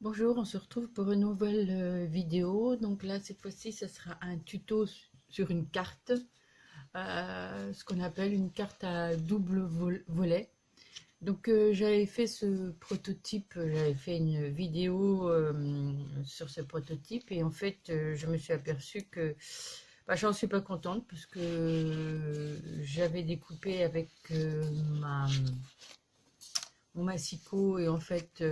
Bonjour, on se retrouve pour une nouvelle vidéo. Donc là, cette fois-ci, ce sera un tuto sur une carte, ce qu'on appelle une carte à double volet. Donc j'avais fait ce prototype, j'avais fait une vidéo sur ce prototype et en fait, je me suis aperçue que j'en suis pas contente parce que j'avais découpé avec mon massicot et en fait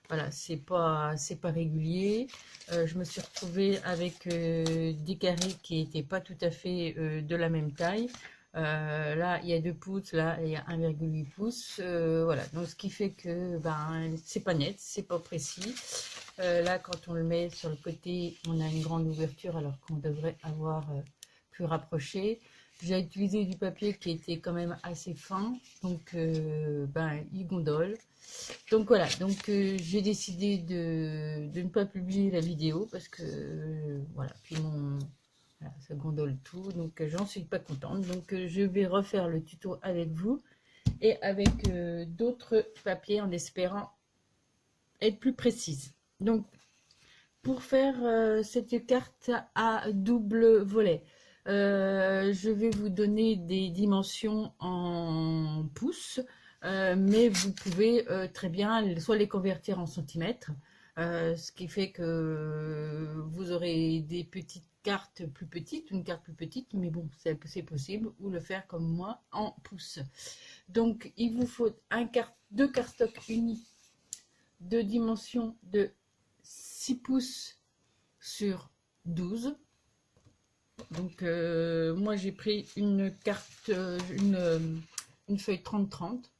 voilà, c'est pas régulier. Je me suis retrouvée avec des carrés qui n'étaient pas tout à fait de la même taille. Là il y a 2 pouces, là il y a 1,8 pouces, voilà, donc ce qui fait que c'est pas net, c'est pas précis. Là quand on le met sur le côté, on a une grande ouverture alors qu'on devrait avoir plus rapproché. J'ai utilisé du papier qui était quand même assez fin, donc il gondole. Donc voilà, donc j'ai décidé de ne pas publier la vidéo parce que voilà, puis voilà, ça gondole tout, donc j'en suis pas contente. Donc je vais refaire le tuto avec vous et avec d'autres papiers en espérant être plus précise. Donc pour faire cette carte à double volet, je vais vous donner des dimensions en pouces, mais vous pouvez très bien soit les convertir en centimètres, ce qui fait que vous aurez des petites cartes plus petites, une carte plus petite, mais bon, c'est possible, ou le faire comme moi en pouces. Donc, il vous faut deux cardstocks unis de dimension de 6 pouces sur 12. Donc moi j'ai pris une carte, une feuille 30-30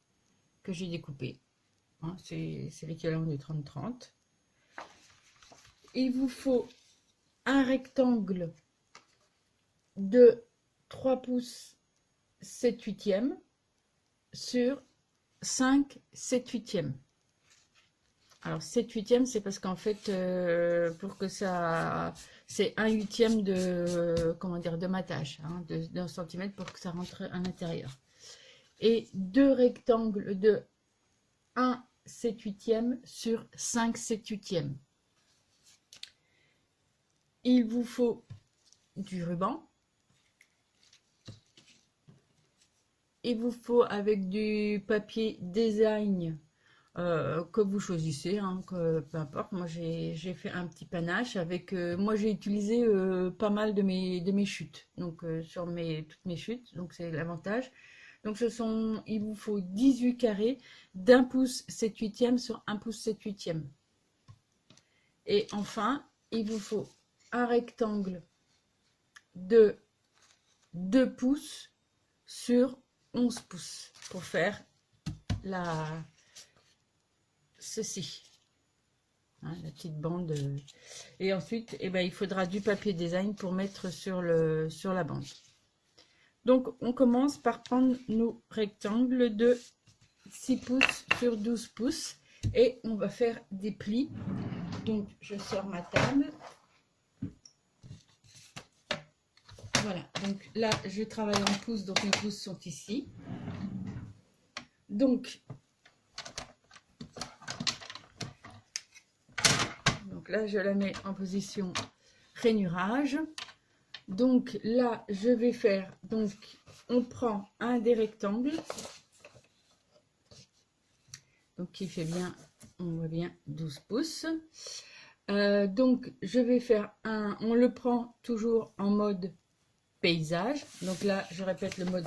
que j'ai découpée. Hein, c'est l'équivalent du 30-30. Il vous faut un rectangle de 3 pouces 7 huitièmes sur 5 7 huitièmes. Alors 7 huitièmes, c'est parce qu'en fait, pour que ça, c'est 1 huitième de, comment dire, de matage, hein, d'un centimètre pour que ça rentre à l'intérieur. Et deux rectangles de 1 7 huitième sur 5 7 huitièmes. Il vous faut du ruban. Il vous faut avec du papier design que vous choisissez, hein, peu importe. Moi j'ai fait un petit panache avec, moi j'ai utilisé pas mal de mes chutes, donc sur toutes mes chutes, donc c'est l'avantage. Donc il vous faut 18 carrés d'1 pouce 7 huitième sur 1 pouce 7 huitième. Et enfin, il vous faut un rectangle de 2 pouces sur 11 pouces pour faire ceci. Hein, la petite bande. Et ensuite, il faudra du papier design pour mettre sur la bande. Donc, on commence par prendre nos rectangles de 6 pouces sur 12 pouces et on va faire des plis. Donc, je sors ma table. Voilà, donc là, je travaille en pouces, donc mes pouces sont ici. Donc là, je la mets en position rainurage. Donc là, je vais faire, donc on prend un des rectangles, donc qui fait bien, on voit bien 12 pouces. Donc je vais faire on le prend toujours en mode paysage. Donc là, je répète le mode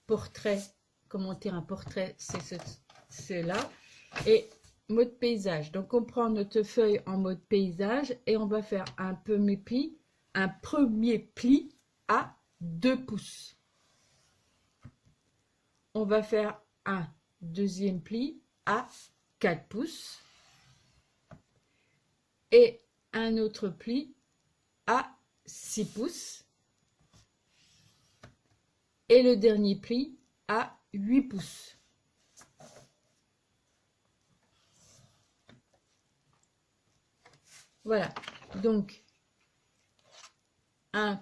portrait, commenter un portrait, c'est là. Et mode paysage. Donc on prend notre feuille en mode paysage et on va faire un premier pli à 2 pouces. On va faire un deuxième pli à 4 pouces et un autre pli à 6 pouces et le dernier pli à 8 pouces. Voilà, donc un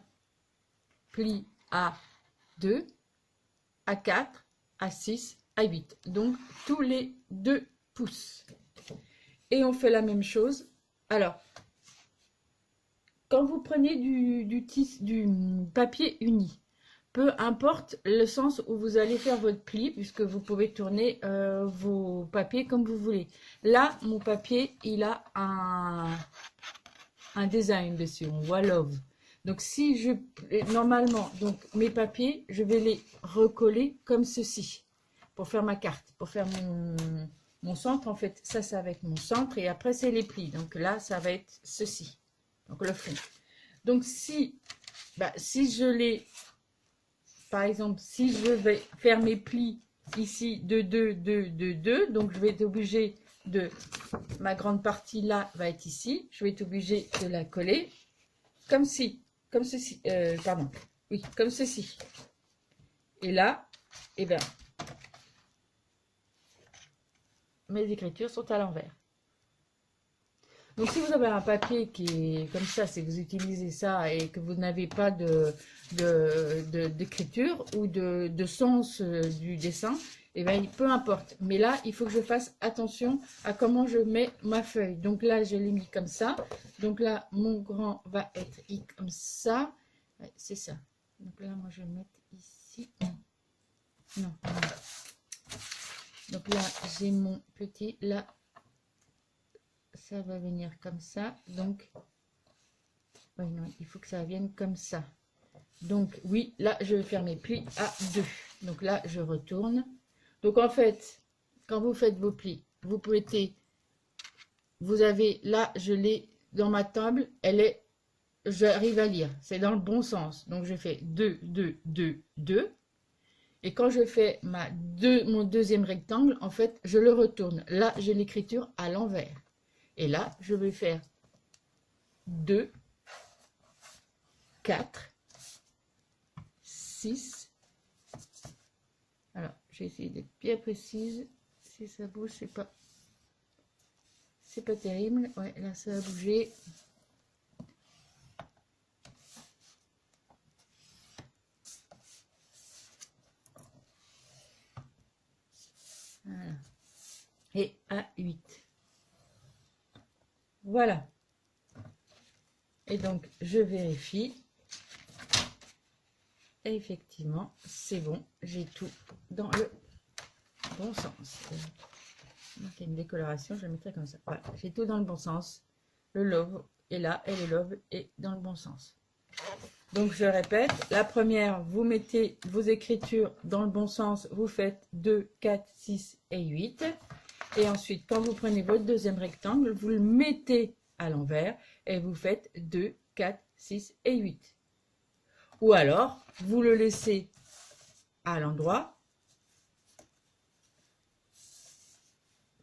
pli à 2, à 4, à 6, à 8. Donc tous les 2 pouces. Et on fait la même chose. Alors, quand vous prenez du papier uni, peu importe le sens où vous allez faire votre pli, puisque vous pouvez tourner vos papiers comme vous voulez. Là, mon papier, il a un design dessus, on voit love. Donc si je, normalement, donc mes papiers, je vais les recoller comme ceci, pour faire ma carte, pour faire mon centre. En fait, ça va être mon centre, et après c'est les plis. Donc là, ça va être ceci, donc le fond. Donc si je les, par exemple, si je vais faire mes plis ici de 2, 2, 2, 2, donc je vais être obligé de, ma grande partie là va être ici, je vais être obligé de la coller comme ceci, pardon, oui, comme ceci. Et là, eh bien, mes écritures sont à l'envers. Donc si vous avez un papier qui est comme ça, c'est que vous utilisez ça et que vous n'avez pas d'écriture ou de sens du dessin, et bien peu importe. Mais là, il faut que je fasse attention à comment je mets ma feuille. Donc là, je l'ai mis comme ça. Donc là, mon grand va être comme ça. Ouais, c'est ça. Donc là, moi, je vais le mettre ici. Non. Donc là, j'ai mon petit, là, ça va venir comme ça. Donc, oui, non, il faut que ça vienne comme ça. Donc, oui, là, je vais faire mes plis à 2. Donc là, je retourne. Donc, en fait, quand vous faites vos plis, vous mettez, vous avez, là, je l'ai dans ma table, elle est, j'arrive à lire, c'est dans le bon sens. Donc, je fais 2, 2, 2, 2. Et quand je fais mon deuxième rectangle, en fait, je le retourne. Là, j'ai l'écriture à l'envers. Et là, je vais faire 2, 4, 6. Alors, j'ai essayé d'être bien précise. Si ça bouge, c'est pas terrible. Ouais, là, ça a bougé. Voilà. Et à 8. Voilà. Et donc, je vérifie. Et effectivement, c'est bon. J'ai tout dans le bon sens. Donc, il y a une décoloration, je vais mettre comme ça. Voilà, j'ai tout dans le bon sens. Le love est là et le love est dans le bon sens. Donc, je répète. La première, vous mettez vos écritures dans le bon sens. Vous faites 2, 4, 6 et 8. Et ensuite, quand vous prenez votre deuxième rectangle, vous le mettez à l'envers et vous faites 2, 4, 6 et 8. Ou alors, vous le laissez à l'endroit,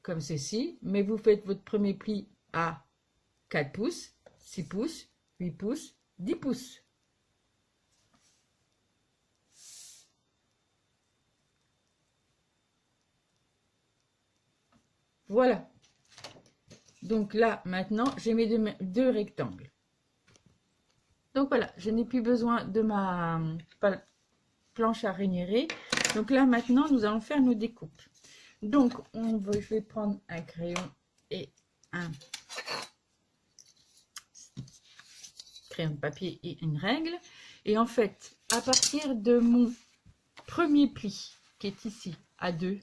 comme ceci, mais vous faites votre premier pli à 4 pouces, 6 pouces, 8 pouces, 10 pouces. Voilà. Donc là, maintenant, j'ai mes deux rectangles. Donc voilà, je n'ai plus besoin de ma planche à rainuré. Donc là, maintenant, nous allons faire nos découpes. Donc, je vais prendre un crayon et un crayon de papier et une règle. Et en fait, à partir de mon premier pli, qui est ici, à 2,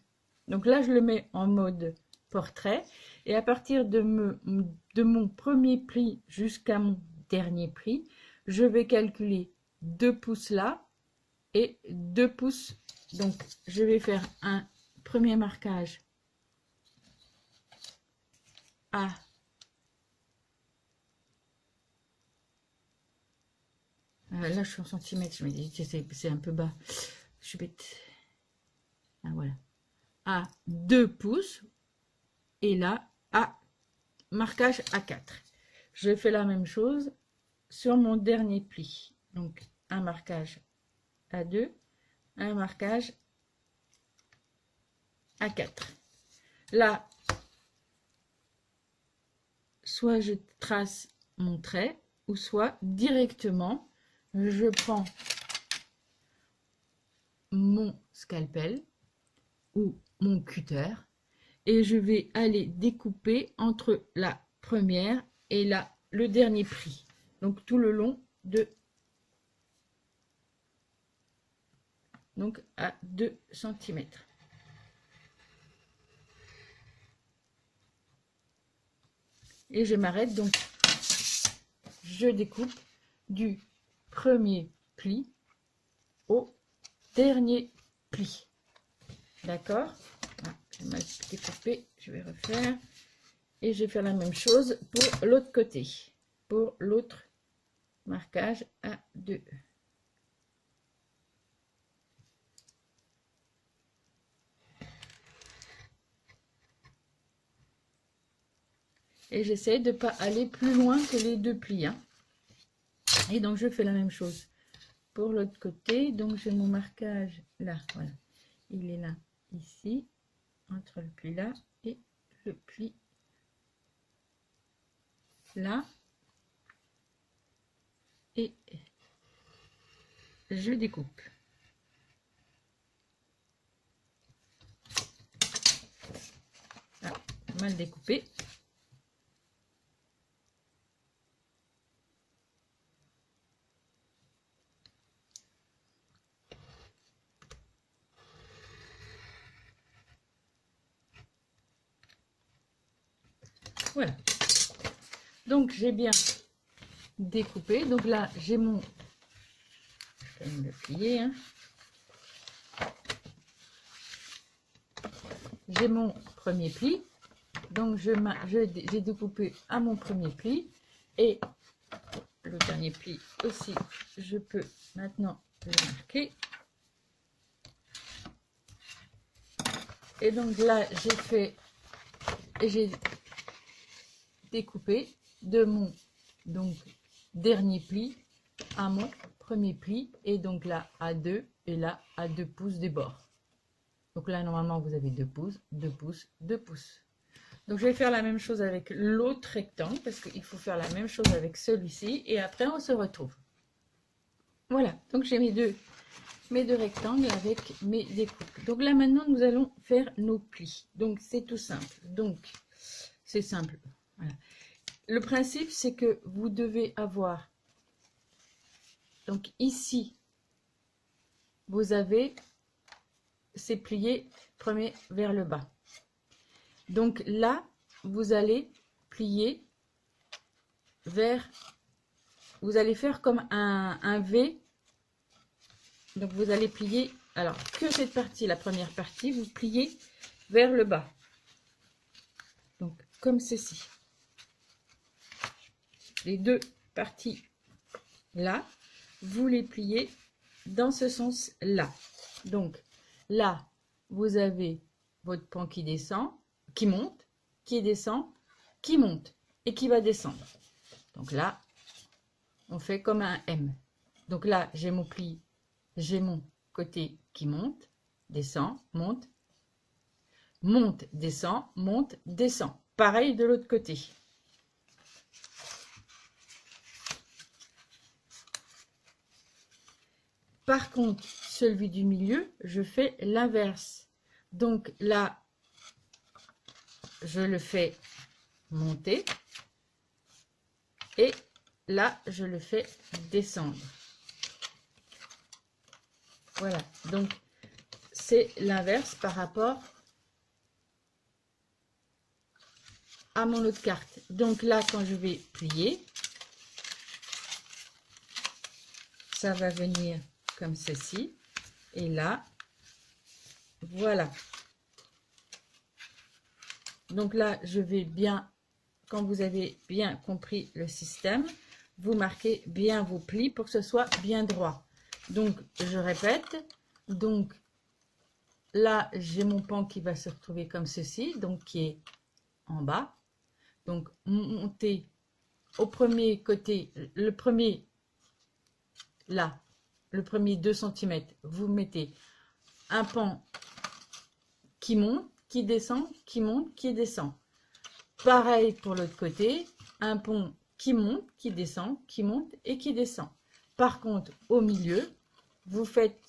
donc là, je le mets en mode portrait. Et à partir de mon premier pli jusqu'à mon dernier pli, je vais calculer 2 pouces là et 2 pouces. Donc, je vais faire un premier marquage à là, je suis en centimètres, je me dis que c'est un peu bas. Je suis bête. Ah, voilà. À 2 pouces. Et là, à marquage à 4. Je fais la même chose sur mon dernier pli. Donc, un marquage à 2, un marquage à 4. Là, soit je trace mon trait, ou soit directement, je prends mon scalpel ou mon cutter et je vais aller découper entre la première et le dernier pli. Donc tout le long de, donc à 2 cm. Et je m'arrête, donc je découpe du premier pli au dernier pli. D'accord? J'ai mal découpé, je vais refaire. Et je vais faire la même chose pour l'autre côté, pour l'autre marquage à 2. Et j'essaie de ne pas aller plus loin que les 2 plis. Hein. Et donc je fais la même chose pour l'autre côté. Donc j'ai mon marquage là, voilà. Il est là, ici, entre le pli là et le pli là. Et je découpe. Ah, mal découpé. Voilà. Donc j'ai bien découpé. Donc là j'ai mon, je vais me le plier. Hein. J'ai mon premier pli. Donc j'ai découpé à mon premier pli et le dernier pli aussi. Je peux maintenant le marquer. Et donc là j'ai découpé de mon dernier pli à mon premier pli, et donc là à 2 et là à 2 pouces des bords. Donc là normalement vous avez 2 pouces, 2 pouces, 2 pouces. Donc je vais faire la même chose avec l'autre rectangle, parce qu'il faut faire la même chose avec celui-ci, et après on se retrouve. Voilà, donc j'ai mes deux rectangles avec mes découpes. Donc là maintenant nous allons faire nos plis. Donc c'est tout simple. Donc c'est simple. Voilà. Le principe c'est que vous devez avoir, donc ici vous avez ces pliés premier vers le bas. Donc là vous allez plier vers, vous allez faire comme un V. Donc vous allez plier, alors que cette partie, la première partie, vous pliez vers le bas. Donc comme ceci. Les deux parties là, vous les pliez dans ce sens là. Donc là, vous avez votre pan qui descend, qui monte, qui descend, qui monte et qui va descendre. Donc là, on fait comme un M. Donc là, j'ai mon pli, j'ai mon côté qui monte, descend, monte, monte, descend, monte, descend. Pareil de l'autre côté. Par contre, celui du milieu, je fais l'inverse. Donc là, je le fais monter et là, je le fais descendre. Voilà, donc c'est l'inverse par rapport à mon autre carte. Donc là, quand je vais plier, ça va venir comme ceci. Et là, voilà. Donc là, je vais bien, quand vous avez bien compris le système, vous marquez bien vos plis pour que ce soit bien droit. Donc, je répète. Donc, là, j'ai mon pan qui va se retrouver comme ceci, donc qui est en bas. Donc, montez au premier côté, le premier, là, le premier 2 cm, vous mettez un pan qui monte, qui descend, qui monte, qui descend. Pareil pour l'autre côté, un pont qui monte, qui descend, qui monte et qui descend. Par contre, au milieu, vous faites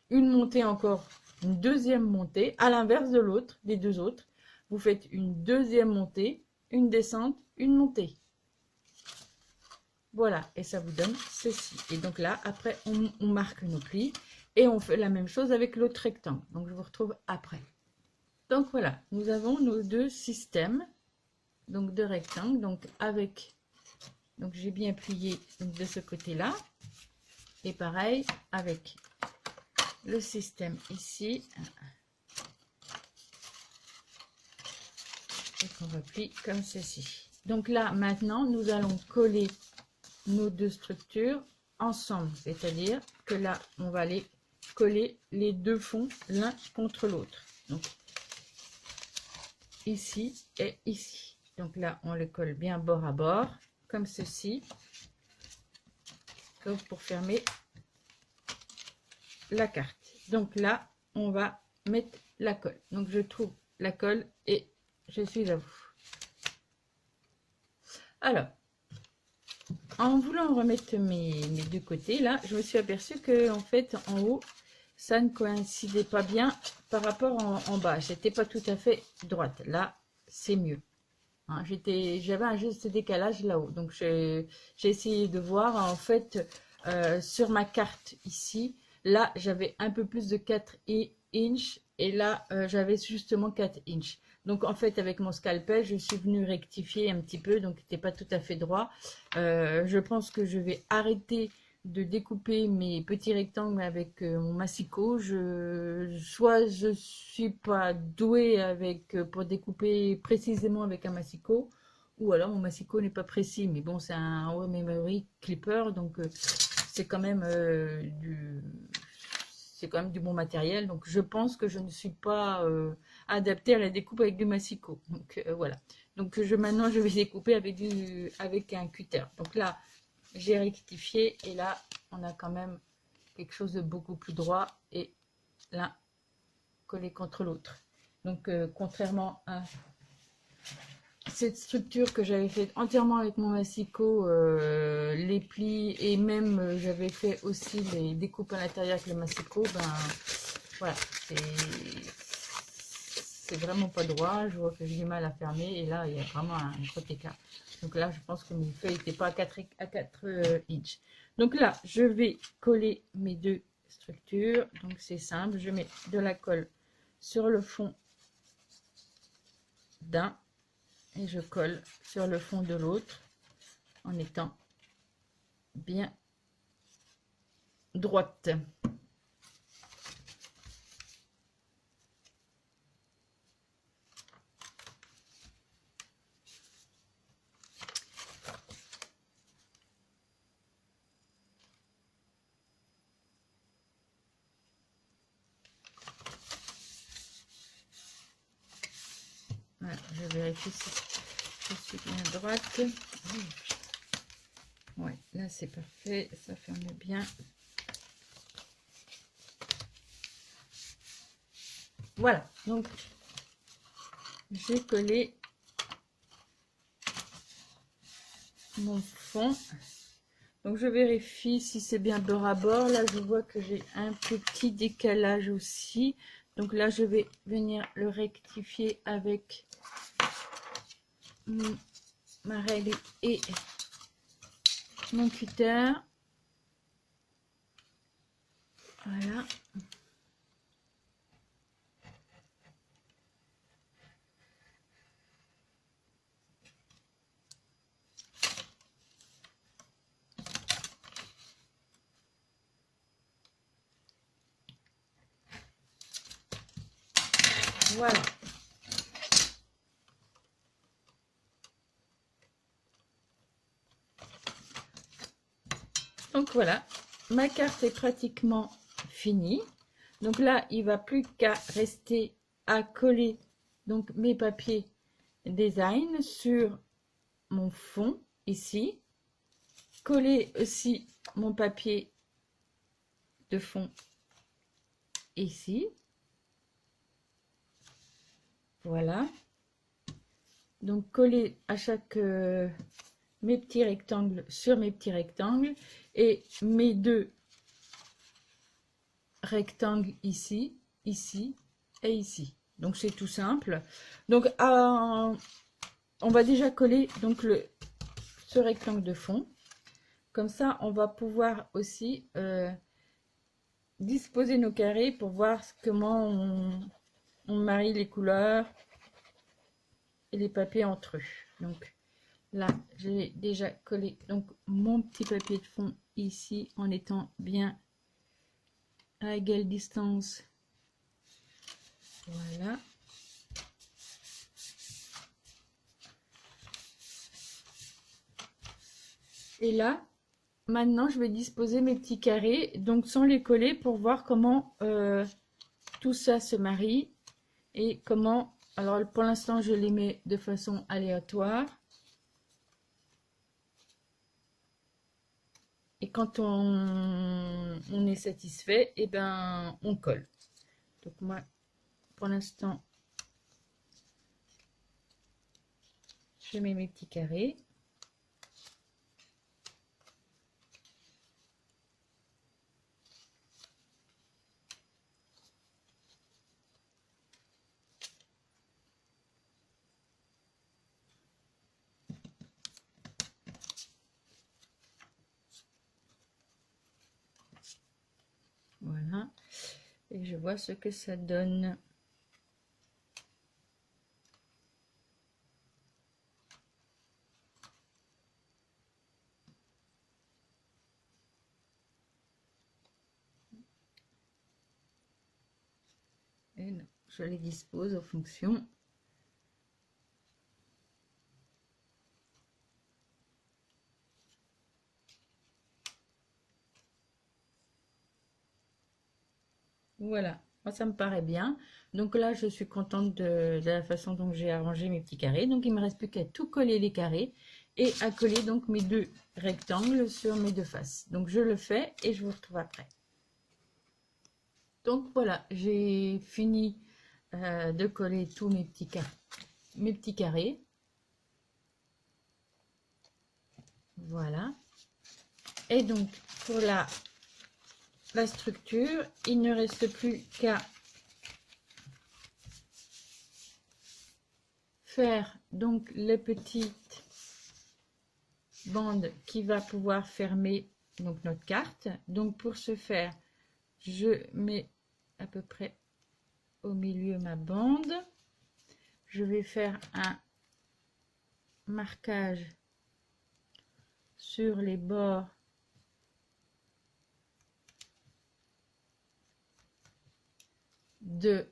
une montée encore, une deuxième montée, à l'inverse de l'autre, des deux autres. vous faites une deuxième montée, une descente, une montée. Voilà, et ça vous donne ceci. Et donc là, après, on marque nos plis et on fait la même chose avec l'autre rectangle. Donc, je vous retrouve après. Donc, voilà, nous avons nos deux systèmes, donc deux rectangles. Donc, donc j'ai bien plié donc, de ce côté-là. Et pareil, avec le système ici. Et qu'on replie comme ceci. Donc là, maintenant, nous allons coller nos deux structures ensemble, c'est-à-dire que là on va les coller les deux fonds l'un contre l'autre, donc ici et ici. Donc là on les colle bien bord à bord comme ceci, comme pour fermer la carte. Donc là on va mettre la colle, donc je trouve la colle et je suis à vous. Alors, en voulant remettre mes deux côtés, là, je me suis aperçue que en fait, en haut, ça ne coïncidait pas bien par rapport en bas. J'étais pas tout à fait droite. Là, c'est mieux. Hein, j'avais un juste décalage là-haut. Donc, j'ai essayé de voir, en fait, sur ma carte ici, là, j'avais un peu plus de 4 inches et là, j'avais justement 4 inches. Donc, en fait, avec mon scalpel, je suis venue rectifier un petit peu, donc c'était pas tout à fait droit. Je pense que je vais arrêter de découper mes petits rectangles avec mon massicot. Soit je suis pas douée pour découper précisément avec un massicot, ou alors mon massicot n'est pas précis. Mais bon, c'est un Home Memory Clipper, donc c'est quand même du bon matériel, donc je pense que je ne suis pas adaptée à la découpe avec du massicot. Donc voilà. Donc maintenant je vais découper avec un cutter. Donc là j'ai rectifié et là on a quand même quelque chose de beaucoup plus droit et l'un collé contre l'autre. Donc contrairement à cette structure que j'avais faite entièrement avec mon massicot, les plis et même j'avais fait aussi les découpes à l'intérieur avec le massicot, ben voilà, c'est vraiment pas droit. Je vois que j'ai du mal à fermer et là il y a vraiment un gros écart. Donc là je pense que mes feuilles n'étaient pas à 4 inches. Donc là je vais coller mes deux structures. Donc c'est simple, je mets de la colle sur le fond d'un et je colle sur le fond de l'autre en étant bien droite. Voilà, je vérifie si je suis bien droite. Ouais, là c'est parfait, ça ferme bien. Voilà, donc j'ai collé mon fond. Donc je vérifie si c'est bien bord à bord. Là je vois que j'ai un petit décalage aussi. Donc là je vais venir le rectifier avec ma règle et mon cutter. Voilà. Voilà. Donc voilà, ma carte est pratiquement finie. Donc là, il ne va plus qu'à rester à coller donc mes papiers design sur mon fond ici. Coller aussi mon papier de fond ici. Voilà. Donc coller à chaque mes petits rectangles sur mes petits rectangles et mes deux rectangles ici, ici et ici. Donc c'est tout simple. Donc on va déjà coller donc ce rectangle de fond. Comme ça, on va pouvoir aussi disposer nos carrés pour voir comment on marie les couleurs et les papiers entre eux. Donc là, j'ai déjà collé donc mon petit papier de fond ici en étant bien à égale distance. Voilà. Et là, maintenant, je vais disposer mes petits carrés, donc sans les coller, pour voir comment tout ça se marie et comment. Alors, pour l'instant, je les mets de façon aléatoire. Et quand on est satisfait, et ben, on colle. Donc moi, pour l'instant, je mets mes petits carrés. Voilà. Et je vois ce que ça donne. Et non, je les dispose en fonction. Voilà, moi ça me paraît bien. Donc là, je suis contente de la façon dont j'ai arrangé mes petits carrés. Donc il me reste plus qu'à tout coller les carrés et à coller donc mes deux rectangles sur mes deux faces. Donc je le fais et je vous retrouve après. Donc voilà, j'ai fini de coller tous mes petits carrés. Voilà. Et donc pour la structure, il ne reste plus qu'à faire donc les petites bandes qui va pouvoir fermer donc notre carte. Donc pour ce faire, je mets à peu près au milieu ma bande. Je vais faire un marquage sur les bords de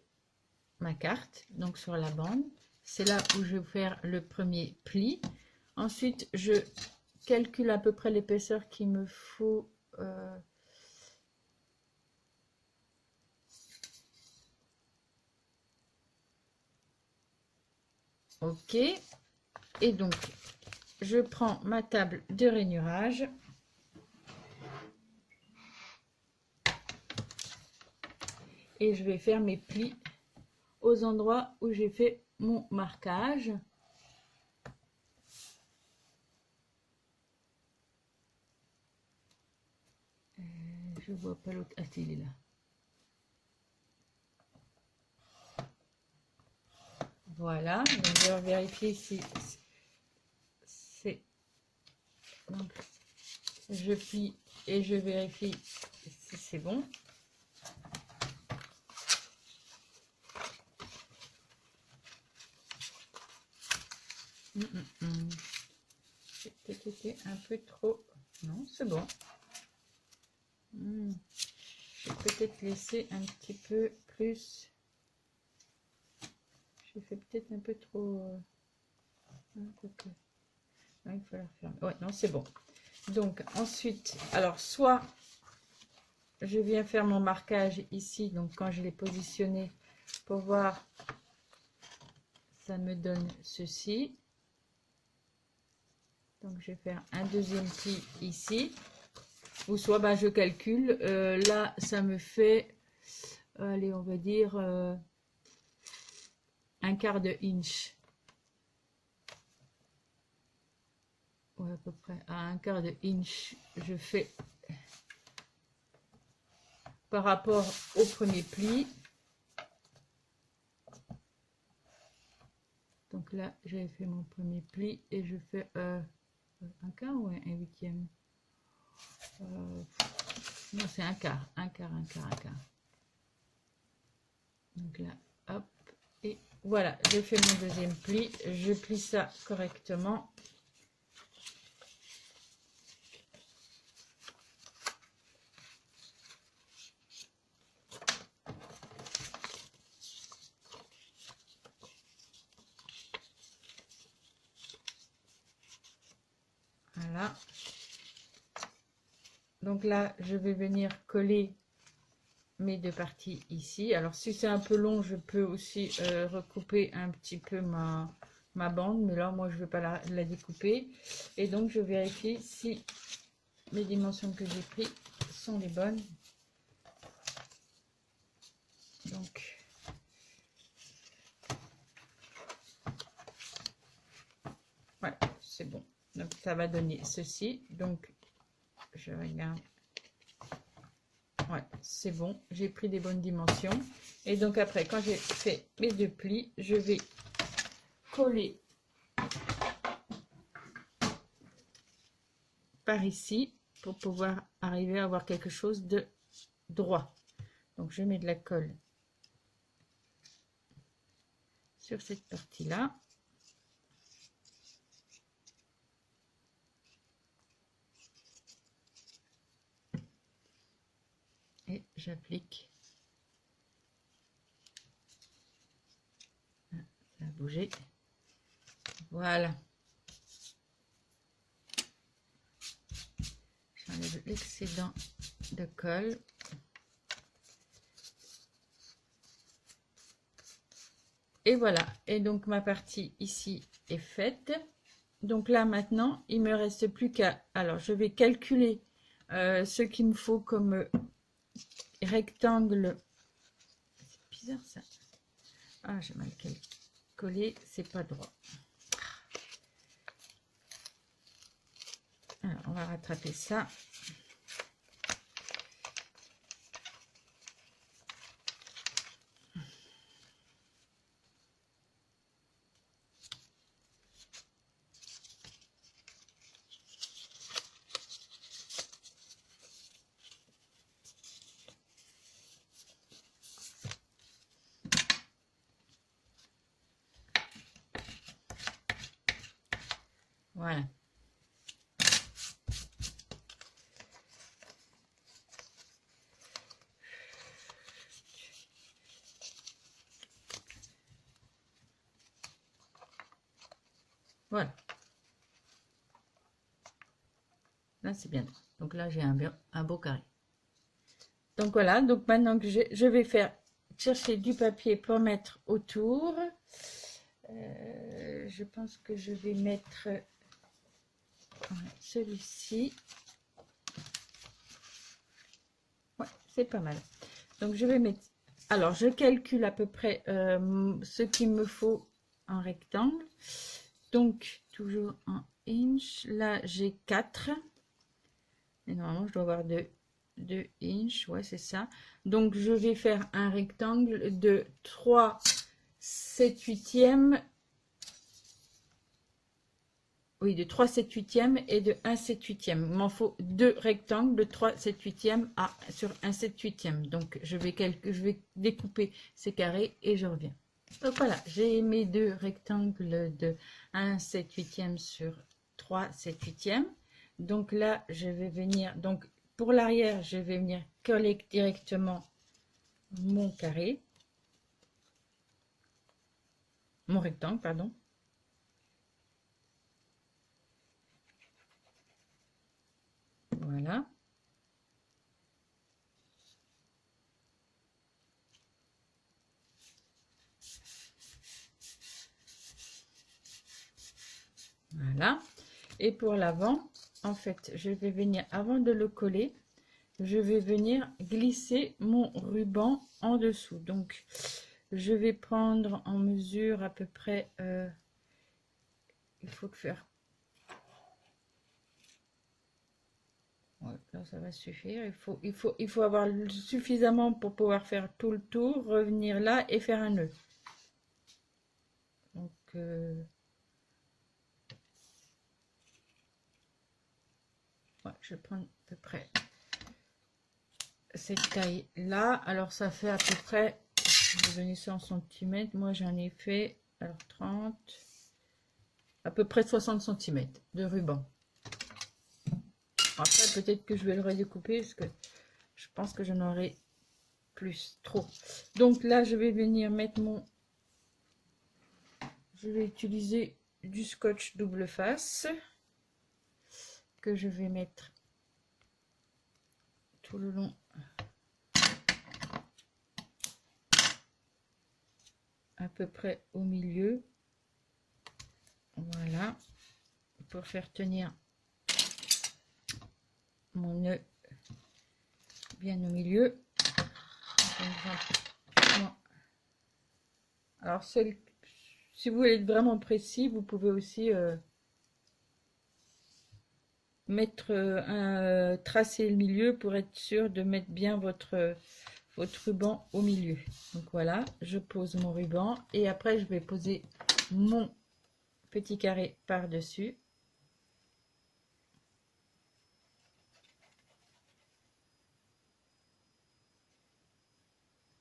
ma carte, donc sur la bande. C'est là où je vais faire le premier pli. Ensuite, je calcule à peu près l'épaisseur qu'il me faut. Ok. Et donc, je prends ma table de rainurage. Et je vais faire mes plis aux endroits où j'ai fait mon marquage. Je vois pas l'autre. Ah, il est là. Voilà. Donc je vais vérifier si c'est. Donc je plie et je vérifie si c'est bon. J'ai peut-être été un peu trop. Non, c'est bon. J'ai peut-être laissé un petit peu plus. J'ai fait peut-être un peu trop. Il faut la refermer. Ouais, non, c'est bon. Donc ensuite, alors soit je viens faire mon marquage ici, donc quand je l'ai positionné pour voir, ça me donne ceci. Donc je vais faire un deuxième pli ici, ou soit bah, je calcule. Là, ça me fait, allez, on va dire un quart de inch. Ouais, à peu près à un quart de inch, je fais par rapport au premier pli. Donc là, j'avais fait mon premier pli et je fais un quart ou un huitième. Non, c'est un quart, un quart, un quart, un quart. Donc là, hop, et voilà, j'ai fait mon deuxième pli. Je plie ça correctement. Voilà. Donc là, je vais venir coller mes deux parties ici. Alors, si c'est un peu long, je peux aussi recouper un petit peu ma bande. Mais là, moi, je ne vais pas la découper. Et donc, je vérifie si les dimensions que j'ai prises sont les bonnes. Donc, voilà, c'est bon. Donc, ça va donner ceci. Donc, je regarde. Ouais, c'est bon. J'ai pris des bonnes dimensions. Et donc, après, quand j'ai fait mes deux plis, je vais coller par ici pour pouvoir arriver à avoir quelque chose de droit. Donc, je mets de la colle sur cette partie-là. Et j'applique. Ça a bougé. Voilà. J'enlève l'excédent de colle. Et voilà. Et donc ma partie ici est faite. Donc là maintenant, il me reste plus qu'à... Alors je vais calculer ce qu'il me faut comme rectangle. C'est bizarre ça. Ah, j'ai mal collé, c'est pas droit. Alors, on va rattraper ça. Voilà. Voilà. Là, c'est bien. Donc là, j'ai un beau carré. Donc voilà. Donc maintenant que je vais chercher du papier pour mettre autour. Je pense que je vais mettre celui-ci. Ouais, c'est pas mal. Donc je vais mettre... Alors, je calcule à peu près ce qu'il me faut en rectangle. Donc, toujours en inch. Là, j'ai 4. Et normalement, je dois avoir 2 inches. Ouais, c'est ça. Donc, je vais faire un rectangle de 3 7/8. Oui, de 3 7/8 et de 1 7/8. Il m'en faut 2 rectangles de 3 7/8 sur 1 7/8. Donc, je vais découper ces carrés et je reviens. Donc voilà, j'ai mes 2 rectangles de 1 7/8 sur 3 7/8. Donc là, je vais venir, donc pour l'arrière, je vais venir coller directement mon carré, mon rectangle, pardon. Voilà. Voilà. Et pour l'avant, en fait, je vais venir, avant de le coller, je vais venir glisser mon ruban en dessous. Donc, je vais prendre en mesure à peu près, il faut faire... Ouais, là, ça va suffire. Il faut avoir suffisamment pour pouvoir faire tout le tour, revenir là et faire un nœud. Donc, ouais, je vais prendre à peu près cette taille là. Alors ça fait à peu près, je vais donner ça en centimètres, moi j'en ai fait alors 30, à peu près 60 cm de ruban. Après peut-être que je vais le redécouper parce que je pense que j'en aurai plus trop. Donc là je vais venir mettre je vais utiliser du scotch double face que je vais mettre tout le long à peu près au milieu, voilà, pour faire tenir mon nœud bien au milieu. Alors si vous voulez être vraiment précis, vous pouvez aussi tracer le milieu pour être sûr de mettre bien votre ruban au milieu. Donc voilà, je pose mon ruban et après je vais poser mon petit carré par dessus.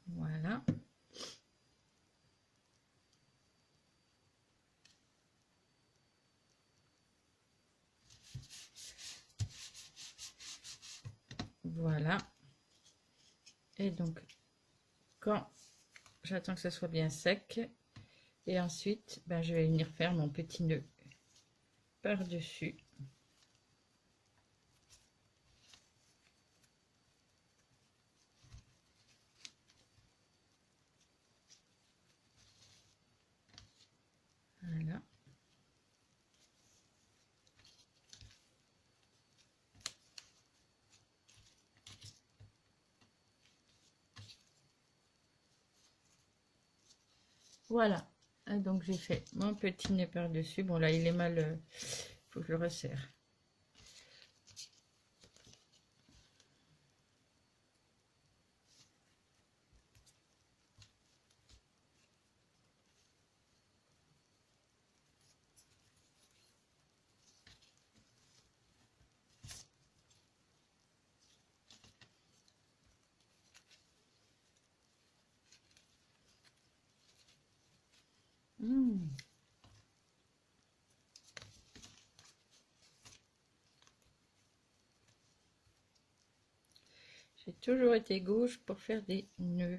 Voilà. Voilà. Et donc, quand j'attends que ça soit bien sec, et ensuite, ben, je vais venir faire mon petit nœud par-dessus. Voilà. Voilà. Et donc, j'ai fait mon petit nœud par-dessus. Bon, là, il est mal. Faut que je le resserre. J'ai toujours été gauche pour faire des nœuds.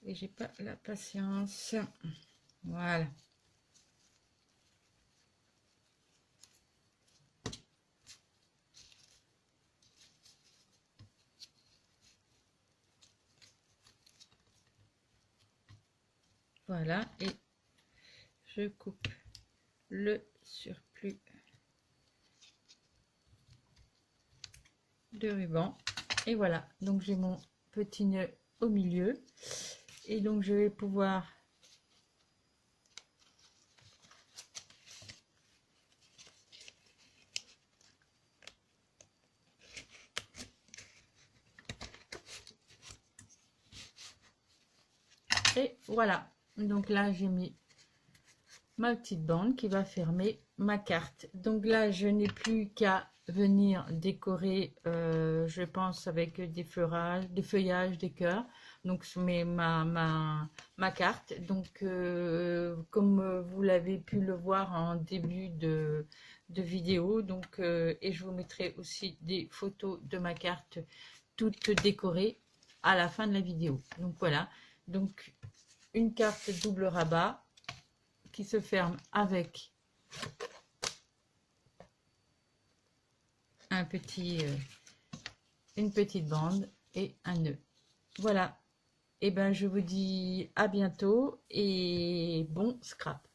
Et j'ai pas la patience. Voilà. Voilà. Et je coupe le surplus de ruban. Et voilà. Donc j'ai mon petit nœud au milieu. Et donc je vais pouvoir et voilà, donc là j'ai mis ma petite bande qui va fermer ma carte. Donc là je n'ai plus qu'à venir décorer, je pense avec des feuillages, des cœurs. Donc je mets ma carte. Donc comme vous l'avez pu le voir en début de vidéo, donc et je vous mettrai aussi des photos de ma carte toute décorée à la fin de la vidéo. Donc voilà, donc une carte double rabat qui se ferme avec une petite bande et un nœud. Voilà, et ben je vous dis à bientôt et bon scrap.